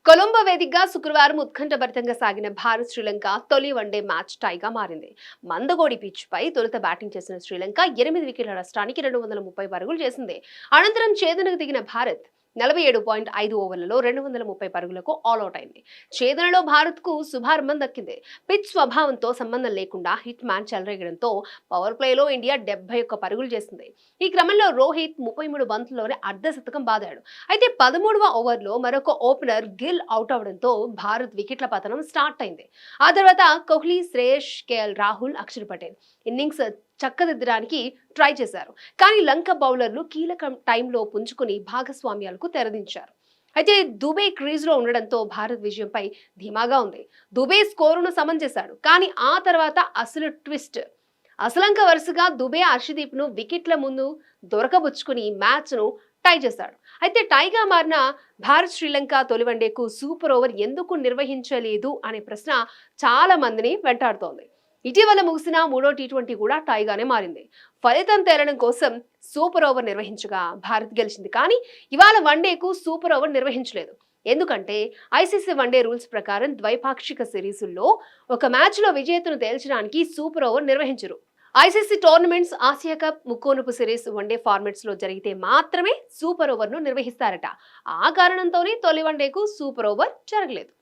కొలంబో వేదికగా శుక్రవారం ఉత్కంఠభరితంగా సాగిన భారత్ శ్రీలంక తొలి వన్డే మ్యాచ్ టైగా మారింది. మందగోడి పిచ్ పై తొలుత బ్యాటింగ్ చేసిన శ్రీలంక 8 వికెట్ల నష్టానికి 230 పరుగులు చేసింది. అనంతరం ఛేదనకు దిగిన భారత్ 47.5 ఓవర్లలో 230 పరుగులకు ఆల్అౌట్ అయింది. ఛేదనలో భారత్ కు శుభారంభం దక్కింది. పిచ్ స్వభావంతో సంబంధం లేకుండా హిట్ మ్యాన్ చెలరేగడంతో పవర్ ప్లేలో ఇండియా 71 పరుగులు చేసింది. ఈ క్రమంలో రోహిత్ 33 బంతుల్లోనే అర్ధ శతకం బాదాడు. అయితే 13వ ఓవర్లో మరొక ఓపెనర్ గిల్ అవుట్ అవడంతో భారత్ వికెట్ల పతనం స్టార్ట్ అయింది. ఆ తర్వాత కోహ్లీ, శ్రేయస్, కేఎల్ రాహుల్, అక్షర్ పటేల్ ఇన్నింగ్స్ చక్కదిద్దడానికి ట్రై చేశారు. కానీ లంక బౌలర్లు కీలక టైంలో పుంజుకుని భాగస్వామ్యాలకు తెరదించారు. అయితే దుబే క్రీజ్ లో ఉండడంతో భారత్ విజయంపై ధీమాగా ఉంది. దుబే స్కోరును సమన్ చేశాడు. కానీ ఆ తర్వాత అసలు ట్విస్ట్. అసలంక వరుసగా దుబే హర్షదీప్ ను వికెట్ల ముందు దొరకబుచ్చుకుని మ్యాచ్ ను టై చేశాడు. అయితే టైగా మారిన భారత్ శ్రీలంక తొలి వన్డేకు సూపర్ ఓవర్ ఎందుకు నిర్వహించలేదు అనే ప్రశ్న చాలా మందిని వెంటాడుతోంది. ఇటీవల ముగిసిన మూడో టీ20 కూడా టైగానే మారింది. ఫలితం తేలడం కోసం సూపర్ ఓవర్ నిర్వహించగా భారత్ గెలిచింది. కానీ ఇవాళ వన్డేకు సూపర్ ఓవర్ నిర్వహించలేదు. ఎందుకంటే ఐసీసీ వన్డే రూల్స్ ప్రకారం ద్వైపాక్షిక సిరీసుల్లో ఒక మ్యాచ్లో విజేతను తేల్చడానికి సూపర్ ఓవర్ నిర్వహించరు. ఐసీసీ టోర్నమెంట్స్, ఆసియా కప్, ముక్కోనుపు సిరీస్ వన్డే ఫార్మాట్స్ లో జరిగితే మాత్రమే సూపర్ ఓవర్ ను నిర్వహిస్తారట. ఆ కారణంతోనే తొలి వన్డేకు సూపర్ ఓవర్ జరగలేదు.